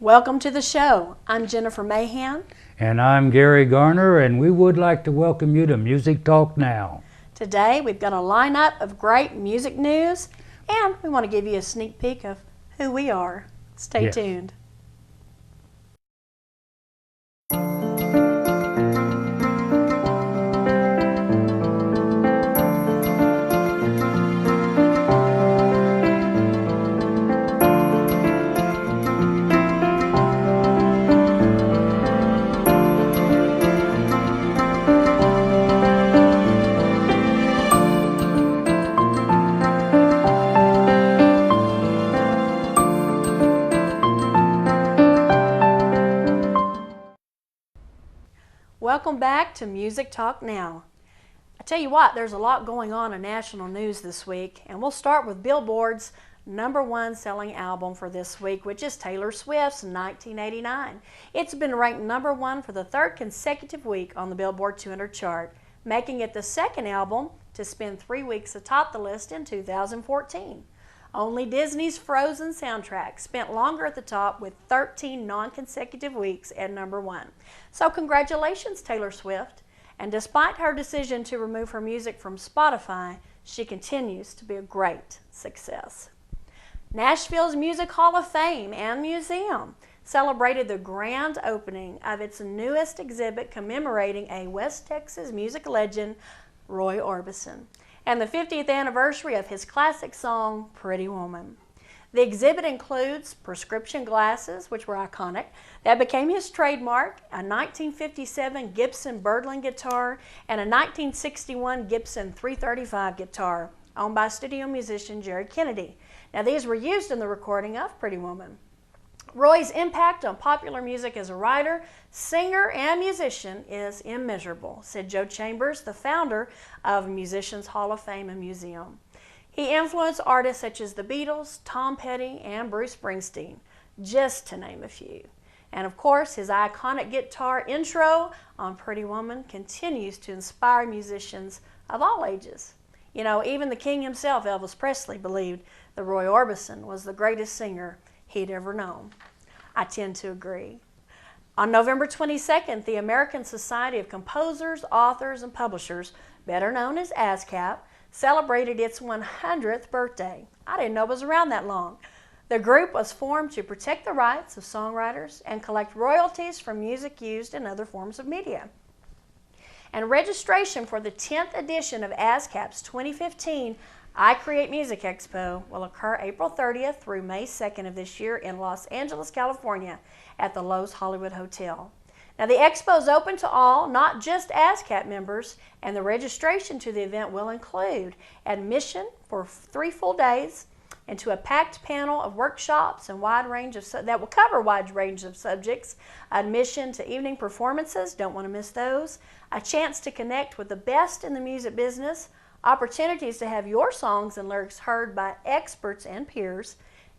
Welcome to the show. I'm Jennifer Mahan. And I'm Garry Garner, and we would like to welcome you to Music Talk Now. Today we've got a lineup of great music news, and we want to give you a sneak peek of who we are. Stay tuned. Welcome back to Music Talk Now. I tell you what, there's a lot going on in national news this week, and we'll start with Billboard's #1 selling album for this week, which is Taylor Swift's 1989. It's been ranked #1 for the third consecutive week on the Billboard 200 chart, making it the second album to spend 3 weeks atop the list in 2014. Only Disney's Frozen soundtrack spent longer at the top with 13 non-consecutive weeks at #1. So congratulations, Taylor Swift. And despite her decision to remove her music from Spotify, she continues to be a great success. Nashville's Music Hall of Fame and Museum celebrated the grand opening of its newest exhibit commemorating a West Texas music legend, Roy Orbison, and the 50th anniversary of his classic song, Pretty Woman. The exhibit includes prescription glasses, which were iconic, that became his trademark, a 1957 Gibson Birdland guitar, and a 1961 Gibson 335 guitar, owned by studio musician Jerry Kennedy. Now, these were used in the recording of Pretty Woman. Roy's impact on popular music as a writer, singer, and musician is immeasurable, said Joe Chambers, the founder of Musicians Hall of Fame and Museum. He influenced artists such as the Beatles, Tom Petty, and Bruce Springsteen, just to name a few. And of course, his iconic guitar intro on Pretty Woman continues to inspire musicians of all ages. You know, even the king himself, Elvis Presley, believed that Roy Orbison was the greatest singer he'd ever known. I tend to agree. On November 22nd, the American Society of Composers, Authors, and Publishers, better known as ASCAP, celebrated its 100th birthday. I didn't know it was around that long. The group was formed to protect the rights of songwriters and collect royalties from music used in other forms of media. And registration for the 10th edition of ASCAP's 2015 I Create Music Expo will occur April 30th through May 2nd of this year in Los Angeles, California at the Loews Hollywood Hotel. Now, the expo is open to all, not just ASCAP members, and the registration to the event will include admission for 3 full days into a packed panel of workshops and that will cover a wide range of subjects, admission to evening performances, don't want to miss those, a chance to connect with the best in the music business, opportunities to have your songs and lyrics heard by experts and peers,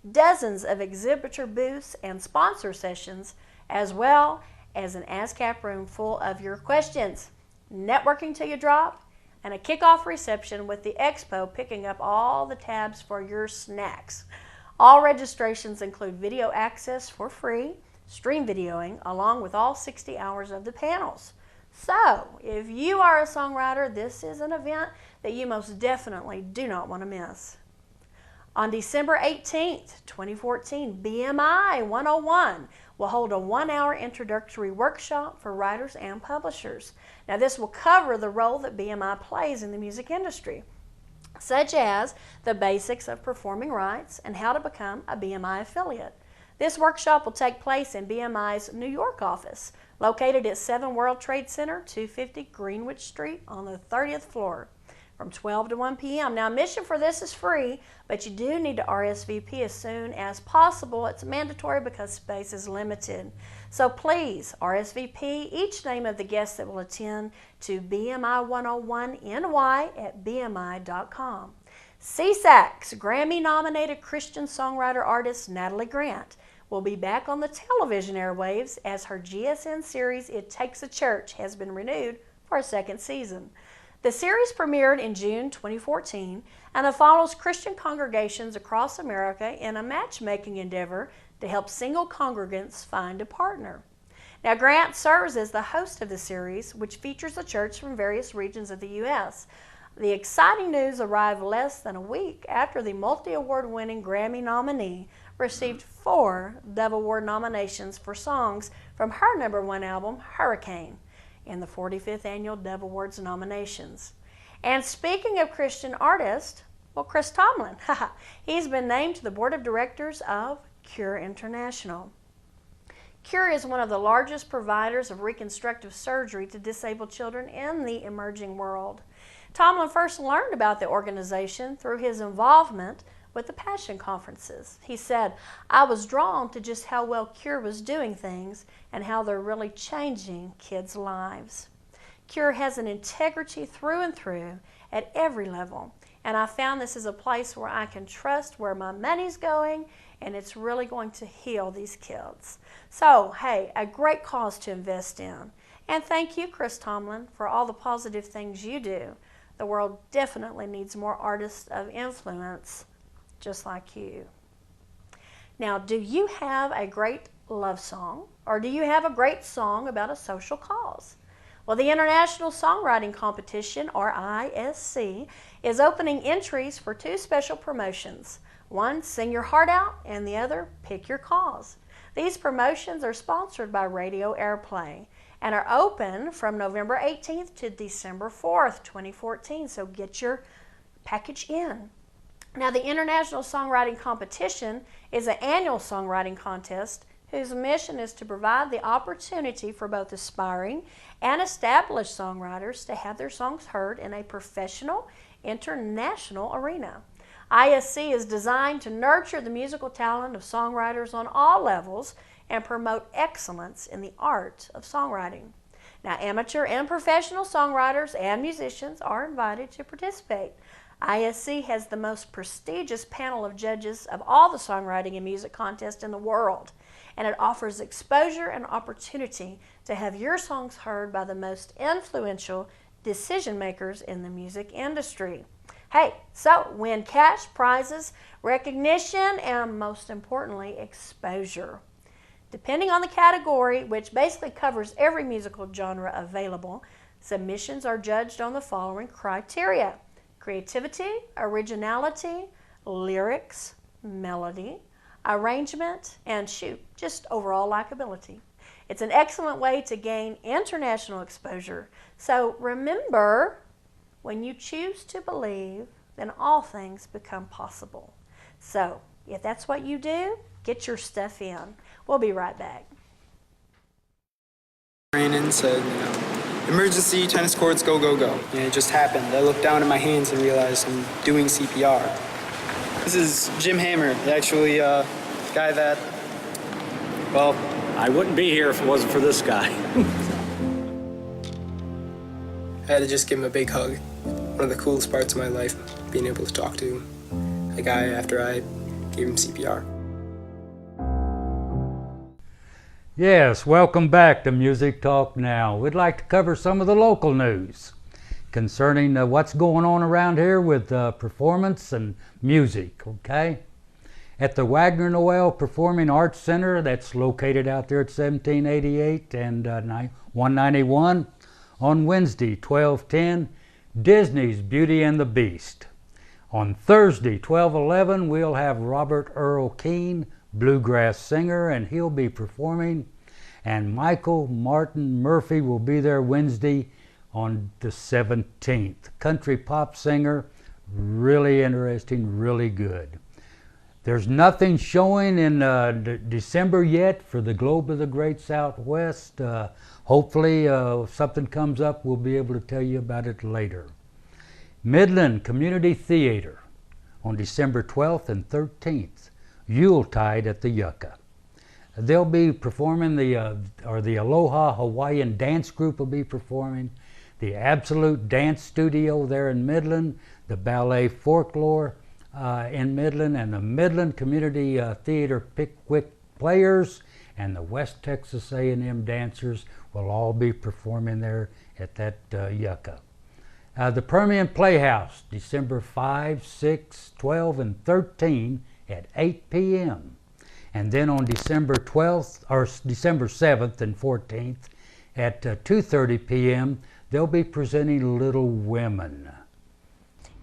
dozens of exhibitor booths and sponsor sessions, as well as an ASCAP room full of your questions, networking till you drop, and a kickoff reception with the expo picking up all the tabs for your snacks. All registrations include video access for free, stream videoing, along with all 60 hours of the panels. So, if you are a songwriter, this is an event that you most definitely do not want to miss. On December 18th, 2014, BMI 101 will hold a 1-hour introductory workshop for writers and publishers. Now, this will cover the role that BMI plays in the music industry, such as the basics of performing rights and how to become a BMI affiliate. This workshop will take place in BMI's New York office, located at 7 World Trade Center, 250 Greenwich Street on the 30th floor, from 12 to 1 p.m. Now, admission for this is free, but you do need to RSVP as soon as possible. It's mandatory because space is limited. So please RSVP each name of the guests that will attend to BMI 101NY at BMI.com. CSAC's Grammy-nominated Christian songwriter artist Natalie Grant will be back on the television airwaves as her GSN series It Takes a Church has been renewed for a second season. The series premiered in June 2014, and it follows Christian congregations across America in a matchmaking endeavor to help single congregants find a partner. Now, Grant serves as the host of the series, which features a church from various regions of the U.S. The exciting news arrived less than a week after the multi-award winning Grammy nominee received 4 Dove Award nominations for songs from her #1 album, Hurricane, in the 45th Annual Dove Awards nominations. And speaking of Christian artists, well, Chris Tomlin, he's been named to the board of directors of Cure International. Cure is one of the largest providers of reconstructive surgery to disabled children in the emerging world. Tomlin first learned about the organization through his involvement with the Passion Conferences. He said, "I was drawn to just how well Cure was doing things and how they're really changing kids' lives. Cure has an integrity through and through at every level, and I found this is a place where I can trust where my money's going, and it's really going to heal these kids." So, hey, a great cause to invest in. And thank you, Chris Tomlin, for all the positive things you do. The world definitely needs more artists of influence just like you. Now, do you have a great love song, or do you have a great song about a social cause? Well, the International Songwriting Competition, or ISC, is opening entries for 2 special promotions. One, Sing Your Heart Out, and the other, Pick Your Cause. These promotions are sponsored by Radio Airplay and are open from November 18th to December 4th, 2014, so get your package in. Now, the International Songwriting Competition is an annual songwriting contest whose mission is to provide the opportunity for both aspiring and established songwriters to have their songs heard in a professional, international arena. ISC is designed to nurture the musical talent of songwriters on all levels and promote excellence in the art of songwriting. Now, amateur and professional songwriters and musicians are invited to participate. ISC has the most prestigious panel of judges of all the songwriting and music contests in the world, and it offers exposure and opportunity to have your songs heard by the most influential decision makers in the music industry. Hey, so win cash, prizes, recognition, and most importantly, exposure. Depending on the category, which basically covers every musical genre available, submissions are judged on the following criteria: creativity, originality, lyrics, melody, arrangement, and just overall likability. It's an excellent way to gain international exposure. So remember, when you choose to believe, then all things become possible. So if that's what you do, get your stuff in. We'll be right back. And said, emergency, tennis courts, go, go, go. And it just happened. I looked down at my hands and realized I'm doing CPR. This is Jim Hammer, actually a guy that, well, I wouldn't be here if it wasn't for this guy. I had to just give him a big hug. One of the coolest parts of my life, being able to talk to a guy after I gave him CPR. Yes, welcome back to Music Talk Now. We'd like to cover some of the local news concerning what's going on around here with performance and music, okay? At the Wagner Noel Performing Arts Center, that's located out there at 1788 and 191, on Wednesday, 12:10, Disney's Beauty and the Beast. On Thursday, 12:11, we'll have Robert Earl Keane, bluegrass singer, and he'll be performing. And Michael Martin Murphy will be there Wednesday on the 17th. Country pop singer, really interesting, really good. There's nothing showing in December yet for the Globe of the Great Southwest. Hopefully if something comes up, we'll be able to tell you about it later. Midland Community Theater on December 12th and 13th. Yuletide at the Yucca. They'll be performing the Aloha Hawaiian Dance Group will be performing, the Absolute Dance Studio there in Midland, the Ballet Folklore in Midland, and the Midland Community Theater Pickwick Players and the West Texas A&M Dancers will all be performing there at that Yucca. The Permian Playhouse, December 5, 6, 12, and 13 at 8 p.m. And then on December 12th, or December 7th and 14th at 2:30 p.m., they'll be presenting Little Women.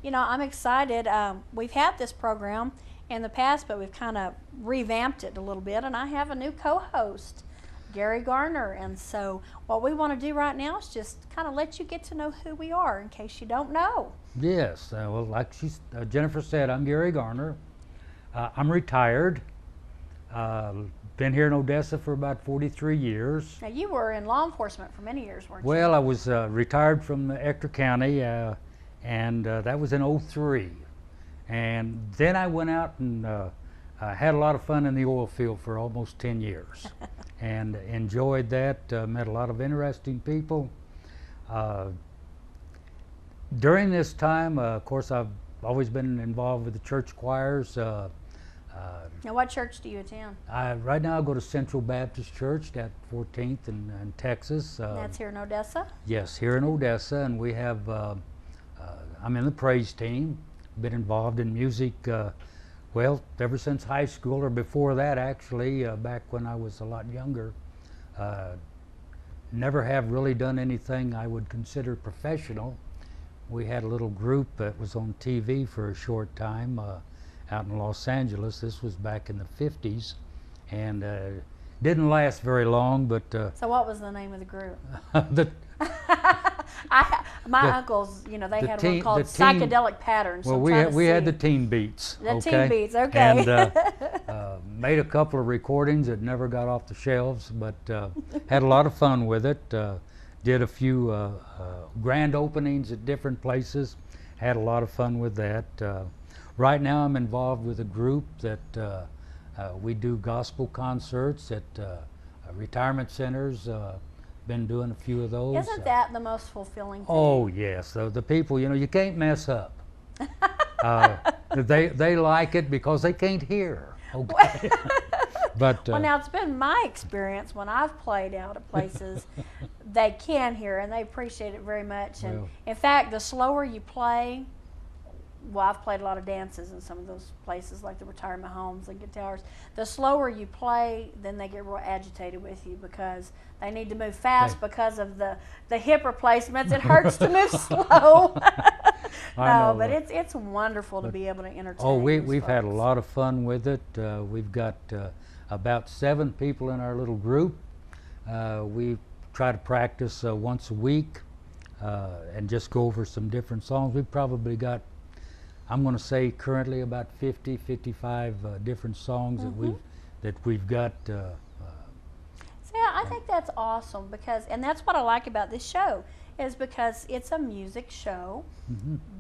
You know, I'm excited. We've had this program in the past, but we've kind of revamped it a little bit, and I have a new co-host, Garry Garner. And so what we want to do right now is just kind of let you get to know who we are in case you don't know. Yes, well, like Jennifer said, I'm Garry Garner. I'm retired. Been here in Odessa for about 43 years. Now, you were in law enforcement for many years, weren't you? Well, I was retired from Ector County, and that was in '03. And then I went out and had a lot of fun in the oil field for almost 10 years and enjoyed that, met a lot of interesting people. During this time, of course, I've always been involved with the church choirs. Now, what church do you attend? Right now I go to Central Baptist Church at 14th in Texas. That's here in Odessa? Yes, here in Odessa, and we have, I'm in the praise team, been involved in music, well, ever since high school, or before that actually, back when I was a lot younger. Never have really done anything I would consider professional. We had a little group that was on TV for a short time, out in Los Angeles. This was back in the 50s, and didn't last very long, but So what was the name of the group? the Uncles, you know, they had teen- one called the teen- Psychedelic Patterns. well, so we had the Teen Beats. The okay? Teen Beats, okay. And made a couple of recordings that never got off the shelves, but had a lot of fun with it. Did a few grand openings at different places. Had a lot of fun with that. Right now I'm involved with a group that we do gospel concerts at retirement centers. Been doing a few of those. Isn't that the most fulfilling thing? Oh yes, the people, you know, you can't mess up. They like it because they can't hear. Okay. But well, now it's been my experience when I've played out at places, they can hear and they appreciate it very much. And Well, in fact, the slower you play, well, I've played a lot of dances in some of those places like the retirement homes and guitars. The slower you play, then they get real agitated with you because they need to move fast because of the hip replacements. It hurts to move slow. No, but it's wonderful to be able to entertain. oh, those we've had a folks. lot of fun with it. We've got about 7 people in our little group. We try to practice once a week and just go over some different songs. We've probably got, I'm going to say currently about 50, 55 different songs that we've got. So, yeah, I think that's awesome because, and that's what I like about this show, is because it's a music show,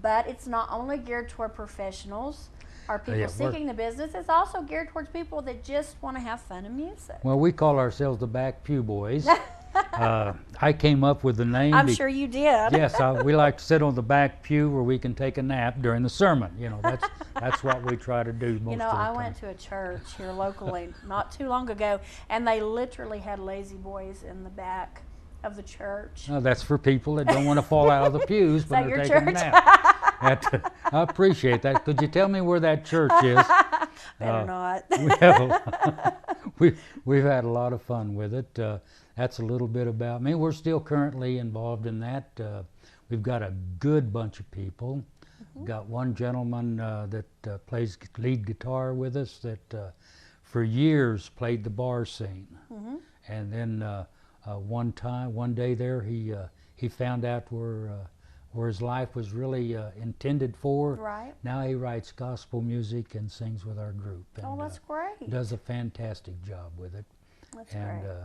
but it's not only geared toward professionals or people yeah, seeking the business. It's also geared towards people that just want to have fun in music. Well, we call ourselves the Back Pew Boys. I came up with the name. I'm sure you did. Yes, we like to sit on the back pew where we can take a nap during the sermon. You know, that's what we try to do most You know, of the I time. went to a church here locally not too long ago, and they literally had lazy boys in the back of the church. Oh, that's for people that don't want to fall out of the pews when that they're your taking a church? nap. I appreciate that. Could you tell me where that church is? Better not. We've had a lot of fun with it. That's a little bit about me. We're still currently involved in that. We've got a good bunch of people. Got one gentleman that plays lead guitar with us that for years played the bar scene. And then one day there he found out where his life was really intended for. Right. Now he writes gospel music and sings with our group. And, Oh, that's great. does a fantastic job with it. That's And great.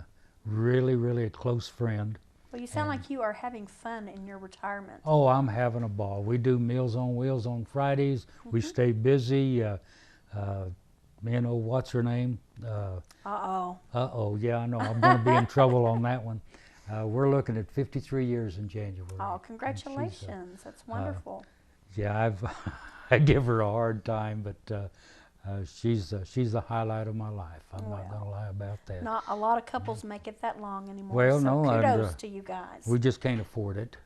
really a close friend. Well, you sound like you are having fun in your retirement. Oh, I'm having a ball. We do Meals on Wheels on Fridays. We stay busy. You know, what's her name? Uh-oh. Yeah, I know. I'm going to be in trouble on that one. We're looking at 53 years in January. Oh, And congratulations. That's wonderful. yeah, I give her a hard time, but she's the highlight of my life. I'm not going to lie about that. Not a lot of couples make it that long anymore. Well, so no, and, kudos to you guys. We just can't afford it.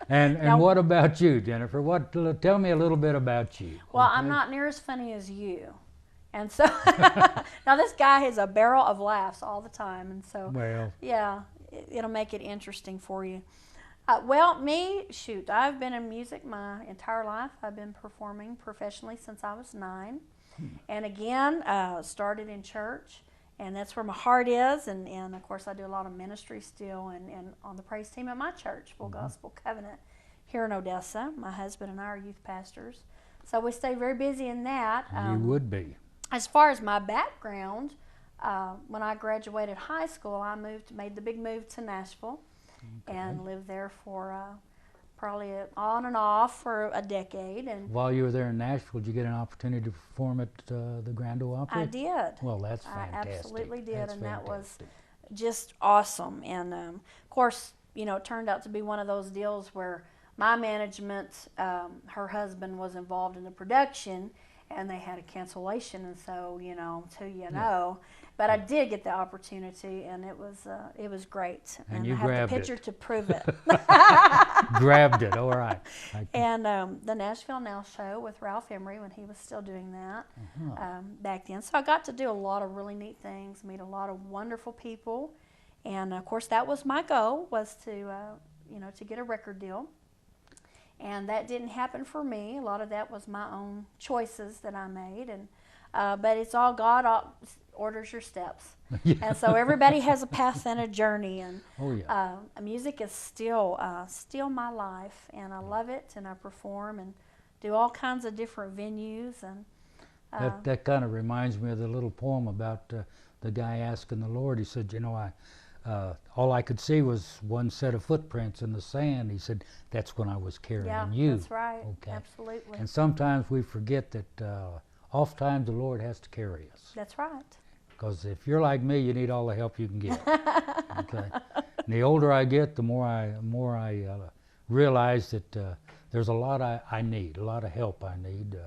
And Now- what about you, Jennifer? Tell me a little bit about you. Well, okay? I'm not near as funny as you. And so, now this guy has a barrel of laughs all the time. And so, Well, yeah, it'll make it interesting for you. Well, shoot, I've been in music my entire life. I've been performing professionally since I was 9. And again, started in church, and that's where my heart is. And of course, I do a lot of ministry still and on the praise team at my church, Full Gospel Covenant, here in Odessa. My husband and I are youth pastors. So we stay very busy in that. you would be. As far as my background, when I graduated high school, I made the big move to Nashville, and lived there for probably on and off for a decade. And While you were there in Nashville, did you get an opportunity to perform at the Grand Ole Opry? I did. Well, that's I fantastic. absolutely did, That's and that was fantastic. just awesome. And of course, it turned out to be one of those deals where my management, her husband was involved in the production, and they had a cancellation, and so but I did get the opportunity, and it was great. And you I have grabbed the picture it. to prove it. Grabbed it. All right. And the Nashville Now show with Ralph Emery when he was still doing that back then. So I got to do a lot of really neat things, meet a lot of wonderful people, and of course that was my goal, was to get a record deal. And that didn't happen for me. A lot of that was my own choices that I made, and but it's all God orders your steps. And so everybody has a path and a journey, and music is still my life, and I love it, and I perform and do all kinds of different venues. And that kind of reminds me of the little poem about the guy asking the Lord. He said, all I could see was one set of footprints in the sand. He said, that's when I was carrying you. That's right. Okay. Absolutely. And sometimes we forget that oftentimes the Lord has to carry us. That's right. Because if you're like me, you need all the help you can get. Okay. And the older I get, the more I realize that there's a lot I need, a lot of help I need.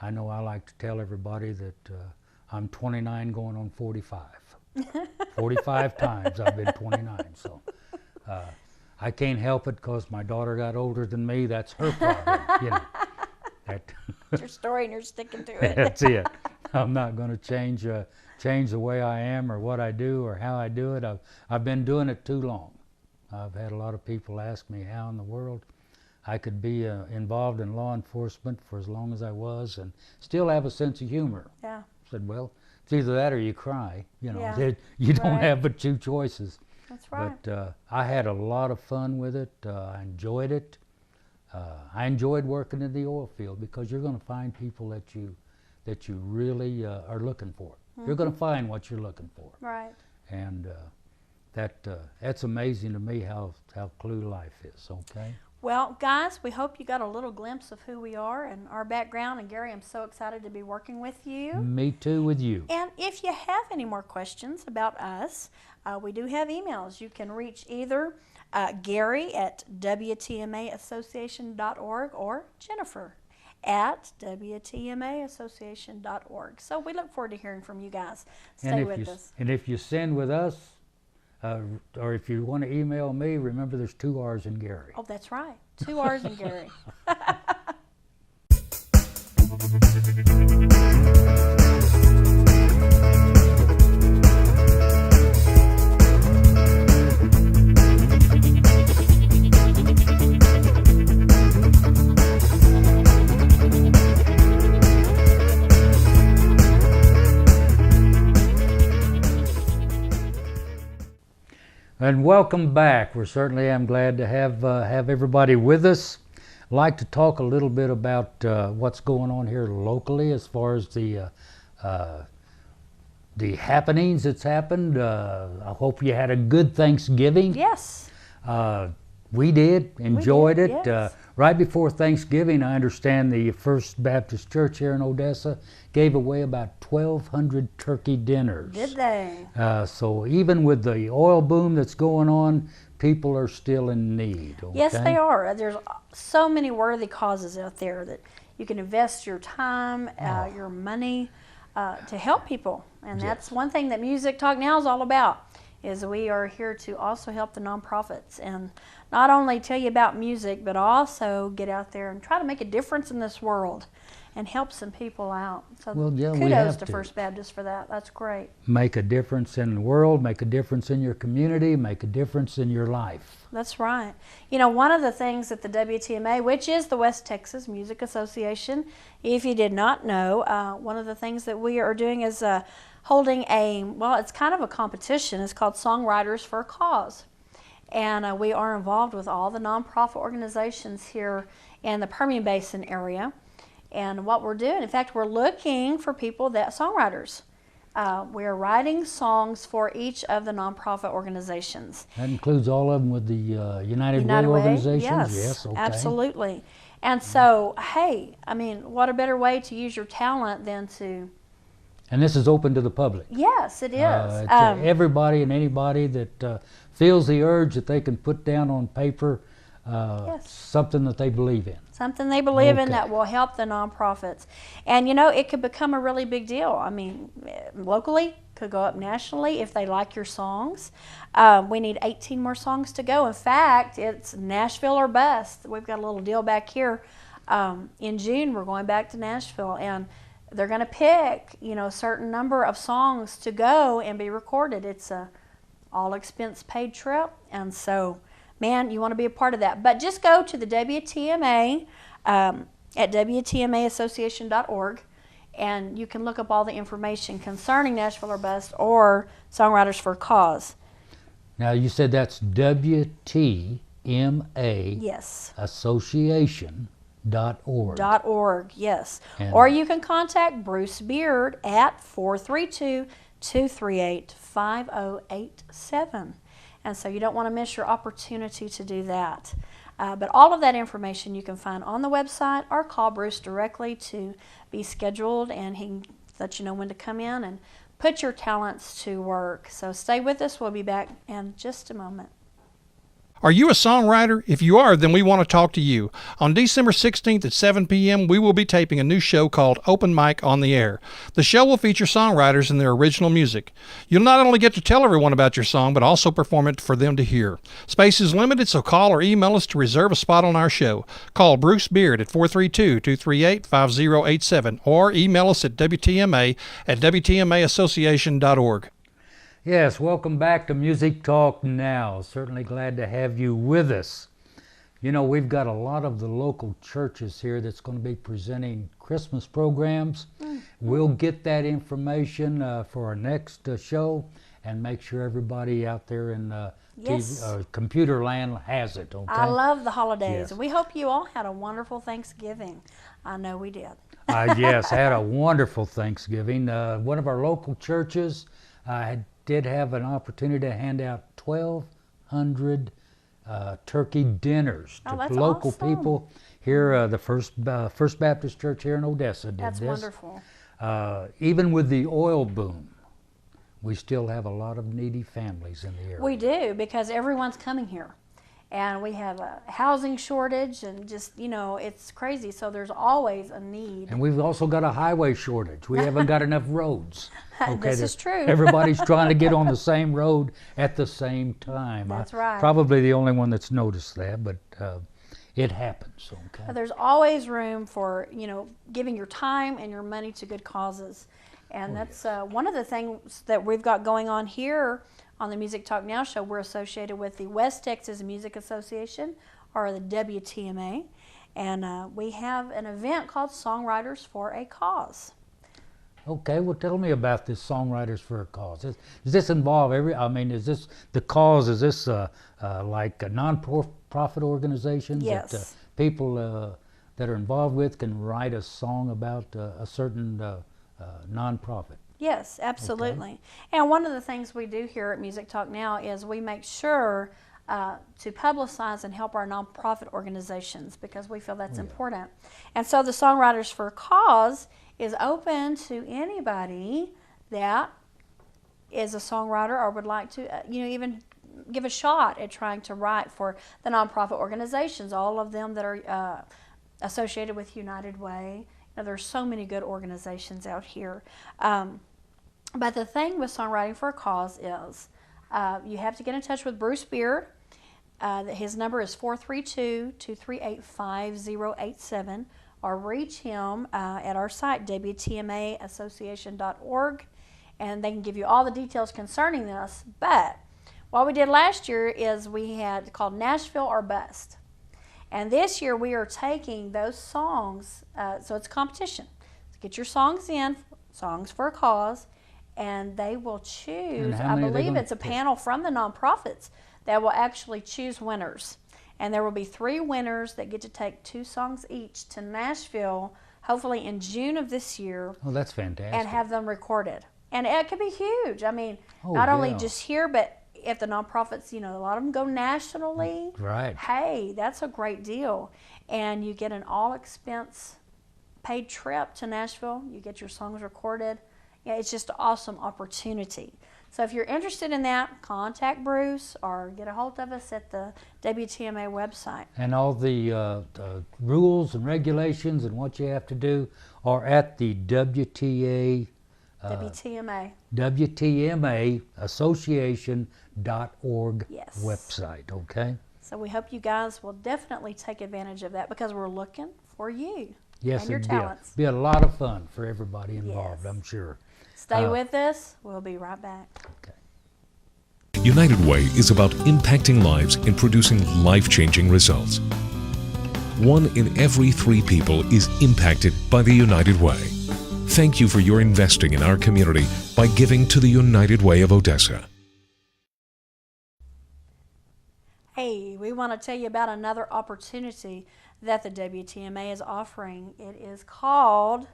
I know I like to tell everybody that I'm 29 going on 45. 45 times I've been 29, so I can't help it because my daughter got older than me. That's her problem, It's your story, and you're sticking to it. That's it. I'm not going to change the way I am or what I do or how I do it. I've been doing it too long. I've had a lot of people ask me how in the world I could be involved in law enforcement for as long as I was and still have a sense of humor. Yeah. I said, well, it's either that or you cry. Yeah. You don't Right. have but two choices. That's right. But I had a lot of fun with it. I enjoyed it. I enjoyed working in the oil field because you're going to find people that you really are looking for. You're going to find what you're looking for. Right. And that's amazing to me how Clue life is. Okay. Well, guys, we hope you got a little glimpse of who we are and our background. And Gary, I'm so excited to be working with you. Me too with you. And if you have any more questions about us, we do have emails. You can reach either Garry at WTMAassociation.org or Jennifer at WTMAassociation.org. So we look forward to hearing from you guys. Stay with us. And if you send with us, or if you want to email me, remember there's 2 R's in Garry. Oh, that's right. 2 R's in Gary. And welcome back. We certainly am glad to have everybody with us. I'd like to talk a little bit about what's going on here locally as far as the happenings that's happened. I hope you had a good Thanksgiving. Yes. We did, enjoyed it. Yes. Right before Thanksgiving, I understand the First Baptist Church here in Odessa gave away about 1,200 turkey dinners. Did they? So even with the oil boom that's going on, people are still in need. Okay? Yes, they are. There's so many worthy causes out there that you can invest your time, your money to help people. And that's one thing that Music Talk Now is all about, is we are here to also help the nonprofits and not only tell you about music, but also get out there and try to make a difference in this world and help some people out. So Well, yeah, we kudos have to to. First Baptist for that. That's great. Make a difference in the world, make a difference in your community, make a difference in your life. That's right. You know, one of the things that the WTMA, which is the West Texas Music Association, if you did not know, one of the things that we are doing is holding it's kind of a competition. It's called Songwriters for a Cause. And we are involved with all the nonprofit organizations here in the Permian Basin area. And what we're doing, in fact, we're looking for people songwriters. We're writing songs for each of the nonprofit organizations. That includes all of them with the United Way organizations? Yes, okay. Absolutely. And so, hey, I mean, what a better way to use your talent than to... And this is open to the public? Yes, it is. To everybody and anybody that feels the urge that they can put down on paper something that they believe in. Something they believe in that will help the nonprofits. And you know, it could become a really big deal. I mean, locally, could go up nationally if they like your songs. We need 18 more songs to go. In fact, it's Nashville or bust. We've got a little deal back here. In June, we're going back to Nashville, and they're going to pick, a certain number of songs to go and be recorded. It's a all expense paid trip, and so, man, you want to be a part of that. But just go to the WTMA at WTMAassociation.org, and you can look up all the information concerning Nashville or Bust or Songwriters for a Cause. Now, you said that's WTMA Yes. Association.org. .org, yes. And or you can contact Bruce Beard at 432-238-5087. And so you don't want to miss your opportunity to do that. But all of that information you can find on the website or call Bruce directly to be scheduled, and he can let you know when to come in and put your talents to work. So stay with us. We'll be back in just a moment. Are you a songwriter? If you are, then we want to talk to you. On December 16th at 7 p.m., we will be taping a new show called Open Mic on the Air. The show will feature songwriters and their original music. You'll not only get to tell everyone about your song, but also perform it for them to hear. Space is limited, so call or email us to reserve a spot on our show. Call Bruce Beard at 432-238-5087 or email us at WTMA at WTMAassociation.org. Yes, welcome back to Music Talk Now. Certainly glad to have you with us. You know, we've got a lot of the local churches here that's going to be presenting Christmas programs. We'll get that information for our next show and make sure everybody out there in computer land has it. Okay? I love the holidays. Yes. We hope you all had a wonderful Thanksgiving. I know we did. Yes, had a wonderful Thanksgiving. One of our local churches did have an opportunity to hand out 1,200 turkey dinners to that's local awesome. people here. The First Baptist Church here in Odessa did That's this. wonderful. Even with the oil boom, we still have a lot of needy families in the area. We do, because everyone's coming here. And we have a housing shortage, and just, it's crazy. So there's always a need. And we've also got a highway shortage. We haven't got enough roads. This is true. Everybody's trying to get on the same road at the same time. That's right. Probably the only one that's noticed that, but it happens. Okay. But there's always room for, giving your time and your money to good causes. And that's one of the things that we've got going on here on the Music Talk Now show. We're associated with the West Texas Music Association, or the WTMA, and we have an event called Songwriters for a Cause. Okay, well, tell me about this Songwriters for a Cause. Does this involve is this the cause? Is this like a non-profit organizations Yes. that people that are involved with can write a song about a certain non-profit? Yes, absolutely. Okay. And one of the things we do here at Music Talk Now is we make sure to publicize and help our nonprofit organizations, because we feel that's important. And so the Songwriters for a Cause is open to anybody that is a songwriter or would like to, even give a shot at trying to write for the nonprofit organizations, all of them that are associated with United Way. There's so many good organizations out here. But the thing with Songwriting for a Cause is You have to get in touch with Bruce Beard. His number is 432-238-5087, or reach him at our site, WTMAassociation.org, and they can give you all the details concerning this. But what we did last year is we had called Nashville or Bust. And this year we are taking those songs, so it's a competition. So get your songs in, Songs for a Cause, and they will choose, I believe it's a panel from the nonprofits that will actually choose winners. And there will be 3 winners that get to take 2 songs each to Nashville, hopefully in June of this year. Oh, that's fantastic. And have them recorded. And it could be huge. I mean, not only just here, but if the nonprofits, a lot of them go nationally. Right. Hey, that's a great deal. And you get an all-expense paid trip to Nashville. You get your songs recorded. Yeah, it's just an awesome opportunity. So if you're interested in that, contact Bruce or get a hold of us at the WTMA website. And all the rules and regulations and what you have to do are at the WTMA Association.org website, okay? So we hope you guys will definitely take advantage of that because we're looking for you and your talents. Be a lot of fun for everybody involved, I'm sure. Stay with us. We'll be right back. Okay. United Way is about impacting lives and producing life-changing results. 1 in every 3 people is impacted by the United Way. Thank you for your investing in our community by giving to the United Way of Odessa. Hey, we want to tell you about another opportunity that the WTMA is offering. It is called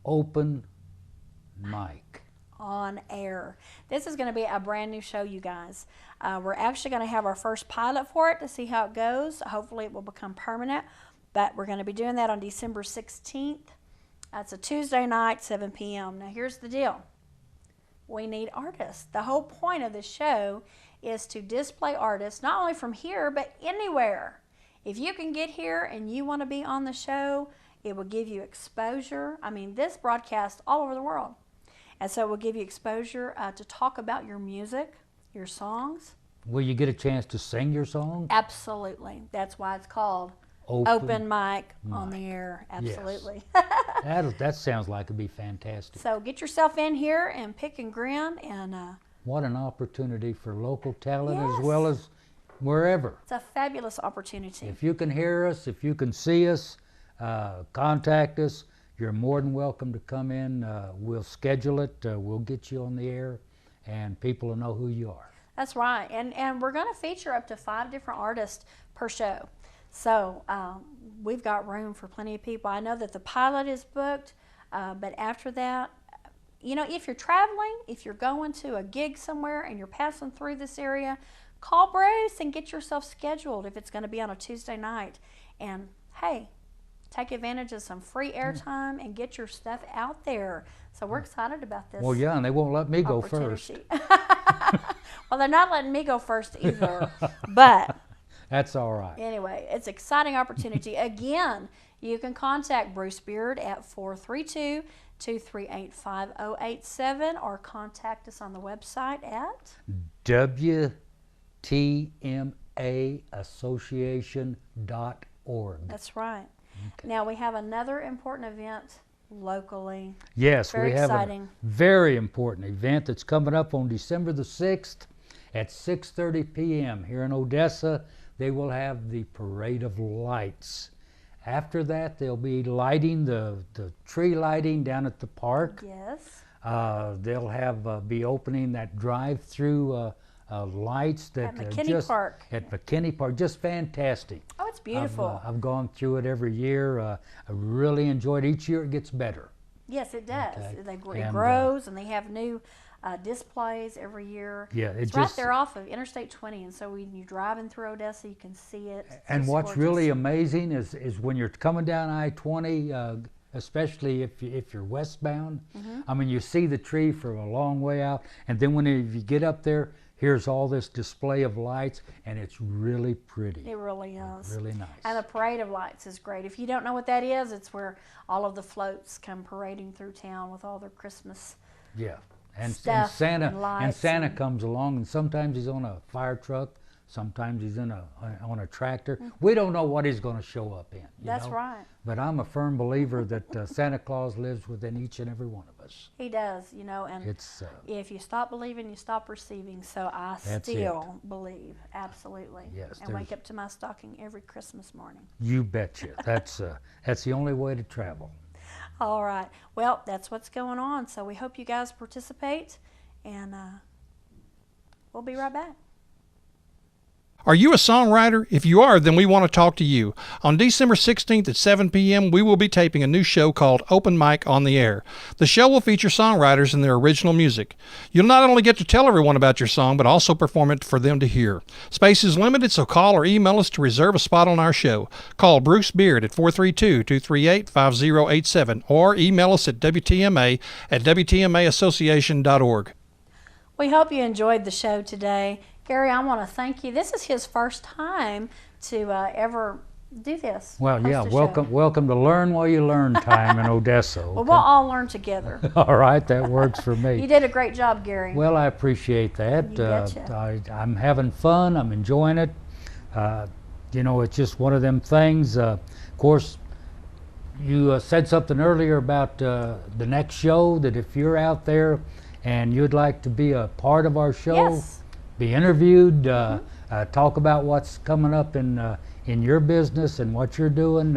Open Mic on Air. This is going to be a brand new show, you guys. We're actually going to have our first pilot for it to see how it goes. Hopefully it will become permanent, but we're going to be doing that on December 16th. That's a Tuesday night, 7 p.m. Now here's the deal. We need artists. The whole point of the show is to display artists not only from here, but anywhere. If you can get here and you want to be on the show, it will give you exposure. I mean, this broadcast all over the world. And so it will give you exposure to talk about your music, your songs. Will you get a chance to sing your song? Absolutely. That's why it's called Open Mic on the Air. Absolutely. Yes. That sounds like it'd be fantastic. So get yourself in here and pick and grin. And what an opportunity for local talent as well as wherever. It's a fabulous opportunity. If you can hear us, if you can see us, contact us. You're more than welcome to come in. We'll schedule it. We'll get you on the air, and people will know who you are. That's right. And we're going to feature up to 5 different artists per show. So we've got room for plenty of people. I know that the pilot is booked, but after that, if you're traveling, if you're going to a gig somewhere and you're passing through this area, call Bruce and get yourself scheduled if it's going to be on a Tuesday night. And hey, take advantage of some free airtime and get your stuff out there. So we're excited about this. Well, yeah, and they won't let me go first. Well, they're not letting me go first either, but that's all right. Anyway, it's an exciting opportunity. Again, you can contact Bruce Beard at 432-238-5087 or contact us on the website at WTMAassociation.org. That's right. Okay. Now we have another important event locally. Yes, very we have exciting. A very important event that's coming up on December the 6th at 6:30 p.m. here in Odessa. They will have the Parade of Lights. After that, they'll be lighting the tree lighting down at the park. Yes. They'll have be opening that drive-through lights that at McKinney Park. At McKinney Park, just fantastic. Oh, it's beautiful. I've gone through it every year. I really enjoyed it. Each year it gets better. Yes, it does. Okay. It grows, and they have new displays every year. Yeah, it's right there off of Interstate 20, and so when you're driving through Odessa, you can see it. And what's really amazing is when you're coming down I-20, especially if you're westbound. Mm-hmm. I mean, you see the tree from a long way out, and then if you get up there, here's all this display of lights, and it's really pretty. It really is. Really nice. And the Parade of Lights is great. If you don't know what that is, it's where all of the floats come parading through town with all their Christmas. Yeah. and stuff Santa and lights and- comes along, and sometimes he's on a fire truck, sometimes he's on a tractor. We don't know what he's going to show up in. That's right. But I'm a firm believer that Santa Claus lives within each and every one of us. He does, you know, and It's if you stop believing, you stop receiving. So I That's still believe, absolutely. Yes, And wake there's- up to my stocking every Christmas morning. you betcha. That's the only way to travel. All right. Well, that's what's going on. So we hope you guys participate, and we'll be right back. Are you a songwriter? If you are, then we want to talk to you. On December 16th at 7 p.m., we will be taping a new show called Open Mic on the Air. The show will feature songwriters and their original music. You'll not only get to tell everyone about your song, but also perform it for them to hear. Space is limited, so call or email us to reserve a spot on our show. Call Bruce Beard at 432-238-5087 or email us at WTMA@WTMAassociation.org. We hope you enjoyed the show today. Garry, I want to thank you. This is his first time to ever do this. Well, yeah, host a show. welcome to Learn While You Learn time in Odessa. Well, Okay? we'll all learn together. All right, that works for You me. did a great job, Garry. Well, I appreciate that. You betcha. I'm having fun. I'm enjoying it. You know, it's just one of them things. Of course, you said something earlier about the next show, that if you're out there and you'd like to be a part of our show, Yes. be interviewed, talk about what's coming up in your business and what you're doing,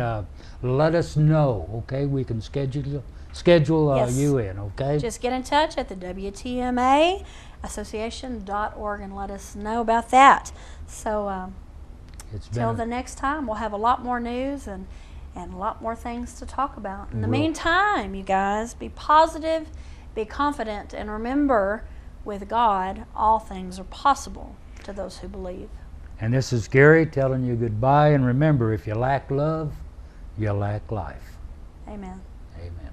let us know, okay? We can schedule Yes. you in, okay? Just get in touch at the WTMA association.org and let us know about that. So It's till been the next time, we'll have a lot more news and a lot more things to talk about. In the Will. meantime, you guys, be positive, be confident, and remember, with God, all things are possible to those who believe. And this is Garry telling you goodbye, and remember, if you lack love, you lack life. Amen. Amen.